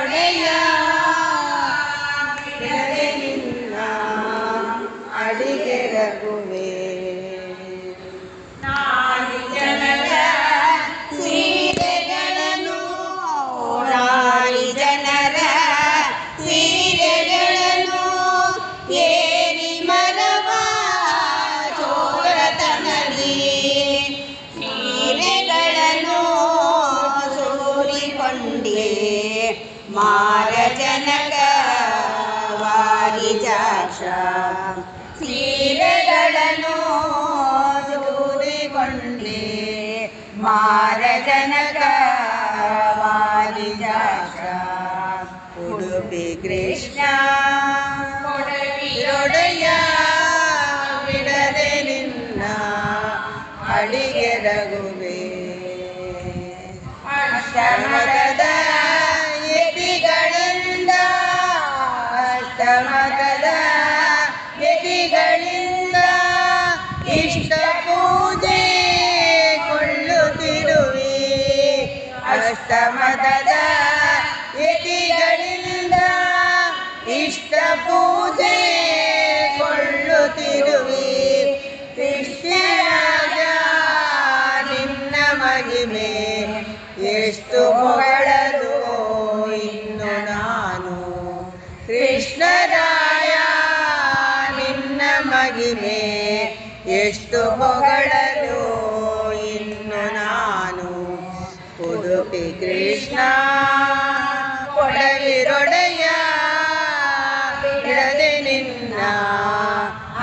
ಕವಿರೊಡೆಯ ಬಿಡದೆ ನಿನ್ನ ಅಡಿಗೆರಗುವೆ. ನಾಡಿ ಜನರ ಸೀರೆಗಳನ್ನು ನಾಡಿ ಜನರ ಸೀರೆಗಳನ್ನು ಏರಿ ಮರವ ಚೋರತನದಿ ಸೀರೆಗಳನ್ನು ಸೋರಿಕೊಂಡೆ ಮಾರ ಜನಕ ವಾರಿಜಾಕ್ಷ ಸೀರೆಗಳನ್ನು ಸೋರಿಕೊಂಡೆ ಮಾರ ಜನಕ ವಾರಿಜಾಕ್ಷ ಉಡುಪಿ ಕೃಷ್ಣ ಕೊಡವಿರೊಡೆಯ ಬಿಡದೆ ನಿನ್ನ ಅಡಿಗೆರಗುವೆ. ಅಷ್ಟಮರದ ಯತಿಗಳಿಂದ ಅಷ್ಟಮರದ ಯತಿಗಳಿಂದ ಇಷ್ಟ ಪೂಜೆ ಕೊಳ್ಳುತ್ತಿರುವೆ. ಅಷ್ಟಮದ ಯತಿಗಳಿಂದ ಇಷ್ಟ ಪೂಜೆ ಕೊಳ್ಳುತ್ತಿರುವೆ. ಕೃಷ್ಣರಾಜ ನಿನ್ನ ಮಹಿಮೆ ಎಷ್ಟು ಹೊಗಳಲು ಇನ್ನು ನಾನು. ಕೃಷ್ಣರಾಯ ನಿನ್ನ ಮಹಿಮೆ ಎಷ್ಟು ಹೊಗಳಲು ಇನ್ನು ನಾನು. ಉಡುಪಿ ಕೃಷ್ಣ ಕೊಡವಿರೊಡೆಯ ಬಿಡದೆ ನಿನ್ನ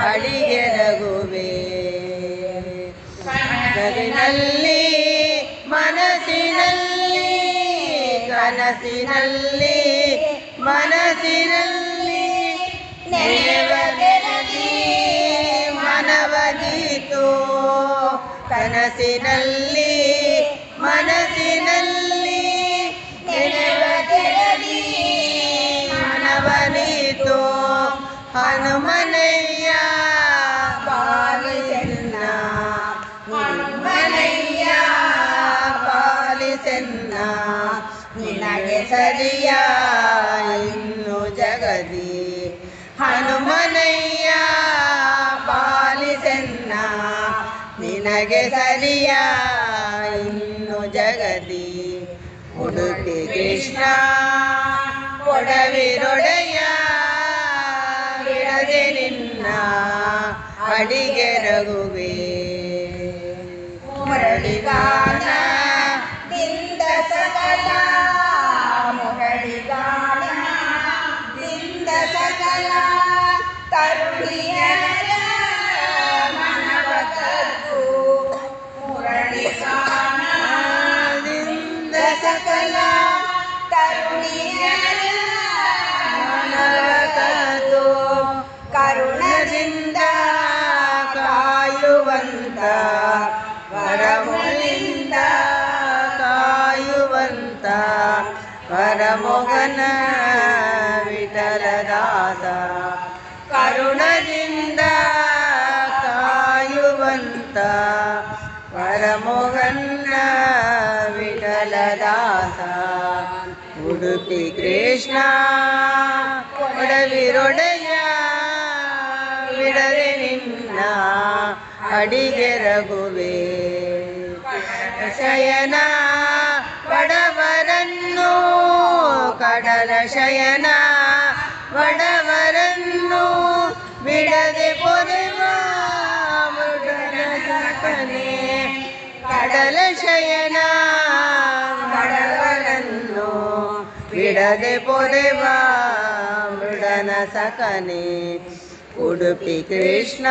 ಅಡಿಗೆರಗುವೆ. ಕನಸಿನಲ್ಲಿ ಮನಸ್ಸಿನಲ್ಲಿ ಕನಸಿನಲ್ಲಿ ಮನಸ್ಸಿನಲ್ಲಿ ನೆರವೇರಲಿ ಮನವದೀತು. ಕನಸಿನಲ್ಲಿ ಮನಸ್ಸಿನಲ್ಲಿ ನೆರವೇರಲಿ ಮನವದೀತು. ಹನುಮನಯ್ಯ ಪಾಲಿಸೆನ್ನ ಹನುಮನಯ್ಯ ಪಾಲಿಸೆನ್ನ ನಿನಗೆ ಸರಿಯ ಇನ್ನು ಜಗದಿ. ಹನುಮನಯ್ಯ ಪಾಲಿಸೆನ್ನ ನಿನಗೆ ಸರಿಯ ಇನ್ನು ಜಗದಿ. ಉಡುಪಿ ಕೃಷ್ಣ ಕೊಡವಿರೊಡೆಯ ಬಿಡದೆ ನಿನ್ನ ಅಡಿಗೆರಗುವೆ. ಮುರಳಿಗಾನದಿಂದ ಸಕಲ ಮುರಳಿಗಾನದಿಂದ ಸಕಲ ತರುಣಿಯರ ಮನವ ಕದ್ದು. ಮುರಳಿಗಾನದಿಂದ ಸಕಲ ತರುಣಿಯರ ಮನವ ಕದ್ದು. ಕರುಣದಿಂದ ಕಾಯುವಂತ ವರಮುಲಿಂದ ಕಾಯುವಂತ ವರಮೊಗನ ವಿಠಲದಾಸ. ಕರುಣದಿಂದ ಕಾಯುವಂತ ವರಮೊಗನ ವಿಠಲದಾಸ. ಉಡುಪಿ ಕೃಷ್ಣ ಕೊಡವಿರೊಡೆಯ ಬಿಡದೆ ನಿನ್ನ ಅಡಿಗೆರಗುವೆ. ಶಯನ ಬಡವರನ್ನು ಕಡಲ ಶಯನ ಬಡವರನ್ನು ಬಿಡದೆ ಪೊರೆವ ಮೃಡನ ಸಕನೆ. ಕಡಲ ಶಯನ ಬಡವರನ್ನು ಬಿಡದೆ ಪೊರೆವ ಮೃಡನ ಸಕನೆ. ಉಡುಪಿ ಕೃಷ್ಣ